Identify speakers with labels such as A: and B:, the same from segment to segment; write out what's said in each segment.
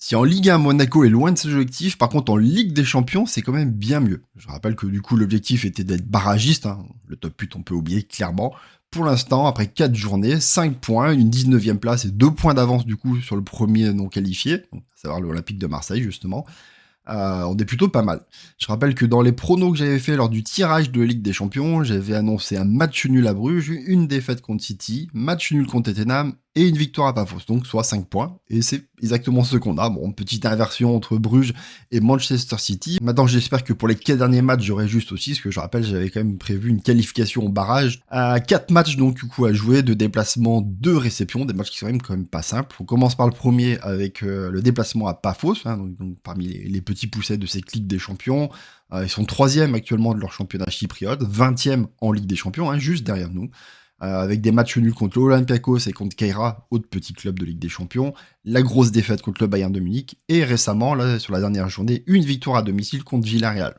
A: Si en Ligue 1, Monaco est loin de ses objectifs, par contre en Ligue des Champions, c'est quand même bien mieux. Je rappelle que du coup l'objectif était d'être barragiste, hein. Le top 8 on peut oublier clairement. Pour l'instant, après 4 journées, 5 points, une 19e place et 2 points d'avance du coup sur le premier non qualifié, à savoir l'Olympique de Marseille justement. On est plutôt pas mal. Je rappelle que dans les pronos que j'avais fait lors du tirage de Ligue des Champions, j'avais annoncé un match nul à Bruges, une défaite contre City, match nul contre Tottenham et une victoire à Pafos, donc soit 5 points. Et c'est exactement ce qu'on a. Bon, petite inversion entre Bruges et Manchester City. Maintenant, j'espère que pour les 4 derniers matchs, j'aurai juste aussi, parce que je rappelle, j'avais quand même prévu une qualification au barrage. 4 matchs donc du coup à jouer, de déplacement, 2 réceptions, des matchs qui sont quand même pas simples. On commence par le premier avec le déplacement à Pafos, hein, donc parmi les petits poussets de cette Ligue des Champions. Ils sont 3e actuellement de leur championnat chypriote, 20e en Ligue des Champions, hein, juste derrière nous. Avec des matchs nuls contre l'Olympiakos et contre Keira, autre petit club de Ligue des Champions, la grosse défaite contre le Bayern de Munich, et récemment, là, sur la dernière journée, une victoire à domicile contre Villarreal.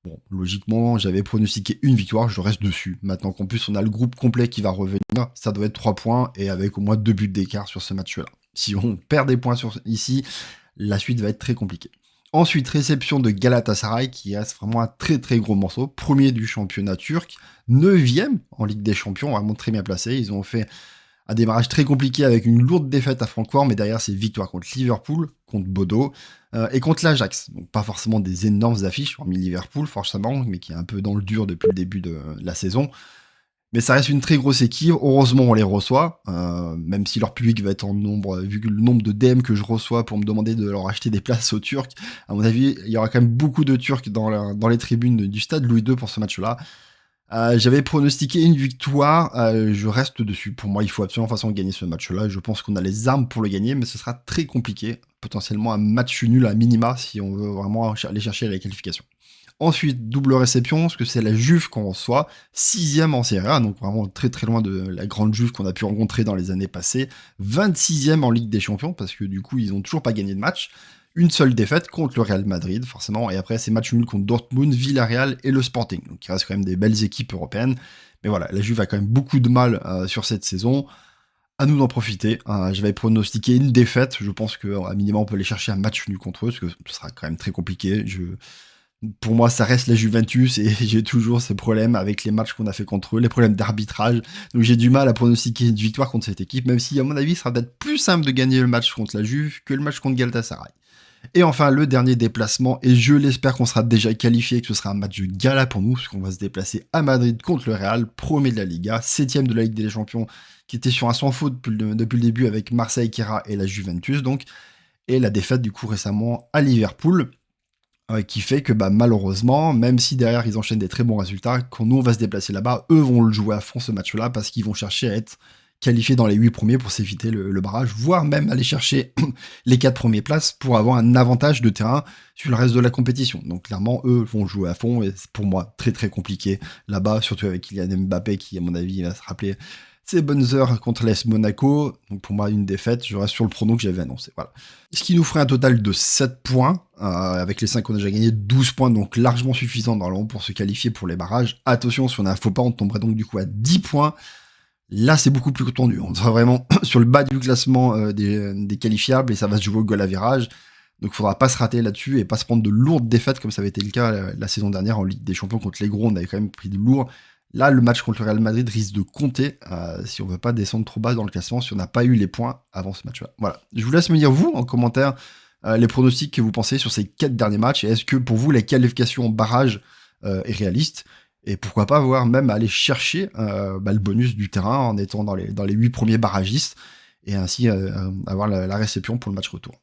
A: Bon, logiquement, j'avais pronostiqué une victoire, je reste dessus. Maintenant qu'en plus on a le groupe complet qui va revenir, ça doit être 3 points, et avec au moins 2 buts d'écart sur ce match-là. Si on perd des points ici, la suite va être très compliquée. Ensuite, réception de Galatasaray, qui reste vraiment un très très gros morceau. Premier du championnat turc, 9e en Ligue des Champions, vraiment très bien placé. Ils ont fait un démarrage très compliqué avec une lourde défaite à Francfort, mais derrière c'est victoire contre Liverpool, contre Bodo, et contre l'Ajax. Donc pas forcément des énormes affiches, hormis Liverpool forcément, mais qui est un peu dans le dur depuis le début de la saison. Mais ça reste une très grosse équipe. Heureusement, on les reçoit, même si leur public va être en nombre, vu que le nombre de DM que je reçois pour me demander de leur acheter des places aux Turcs, à mon avis, il y aura quand même beaucoup de Turcs dans les tribunes du stade Louis II pour ce match-là. J'avais pronostiqué une victoire, je reste dessus. Pour moi, il faut absolument façon gagner ce match-là. Je pense qu'on a les armes pour le gagner, mais ce sera très compliqué. Potentiellement un match nul à minima si on veut vraiment aller chercher la qualification. Ensuite, double réception, parce que c'est la Juve qu'on reçoit, 6e en Serie A, donc vraiment très très loin de la grande Juve qu'on a pu rencontrer dans les années passées, 26e en Ligue des Champions, parce que du coup, ils ont toujours pas gagné de match, une seule défaite contre le Real Madrid, forcément, et après, c'est match nul contre Dortmund, Villarreal et le Sporting, donc il reste quand même des belles équipes européennes, mais voilà, la Juve a quand même beaucoup de mal sur cette saison, à nous d'en profiter. J'avais pronostiqué une défaite, je pense qu'à minimum, on peut aller chercher un match nul contre eux, parce que ce sera quand même très compliqué, pour moi, ça reste la Juventus et j'ai toujours ces problèmes avec les matchs qu'on a fait contre eux, les problèmes d'arbitrage. Donc j'ai du mal à pronostiquer une victoire contre cette équipe, même si à mon avis, ça va être plus simple de gagner le match contre la Juve que le match contre Galatasaray. Et enfin, le dernier déplacement, et je l'espère qu'on sera déjà qualifié, que ce sera un match de gala pour nous, parce qu'on va se déplacer à Madrid contre le Real, premier de la Liga, 7e de la Ligue des Champions, qui était sur un sans faute depuis le début avec Marseille, Keira et la Juventus, donc, et la défaite du coup récemment à Liverpool. Qui fait que malheureusement, même si derrière ils enchaînent des très bons résultats, quand nous on va se déplacer là-bas, eux vont le jouer à fond ce match-là parce qu'ils vont chercher à être qualifiés dans les 8 premiers pour s'éviter le barrage, voire même aller chercher les 4 premières places pour avoir un avantage de terrain sur le reste de la compétition. Donc clairement, eux vont jouer à fond et c'est pour moi très très compliqué là-bas, surtout avec Kylian Mbappé qui à mon avis va se rappeler ses bonnes heures contre l'AS Monaco. Donc pour moi, une défaite, je reste sur le prono que j'avais annoncé. Voilà. Ce qui nous ferait un total de 7 points. Avec les 5 qu'on a déjà gagné, 12 points, donc largement suffisant normalement pour se qualifier pour les barrages. Attention, si on a un faux pas, on tomberait donc du coup à 10 points. Là, c'est beaucoup plus tendu. On sera vraiment sur le bas du classement des qualifiables et ça va se jouer au goal à virage. Donc il faudra pas se rater là-dessus et pas se prendre de lourdes défaites comme ça avait été le cas la saison dernière en Ligue des Champions contre les gros. On avait quand même pris de lourd. Là, le match contre le Real Madrid risque de compter si on veut pas descendre trop bas dans le classement, si on n'a pas eu les points avant ce match-là. Voilà. Je vous laisse me dire, vous, en commentaire, les pronostics que vous pensez sur ces 4 derniers matchs. Et est-ce que pour vous, la qualification en barrage est réaliste? Et pourquoi pas voir même aller chercher le bonus du terrain en étant dans les 8 premiers barragistes et ainsi avoir la réception pour le match retour.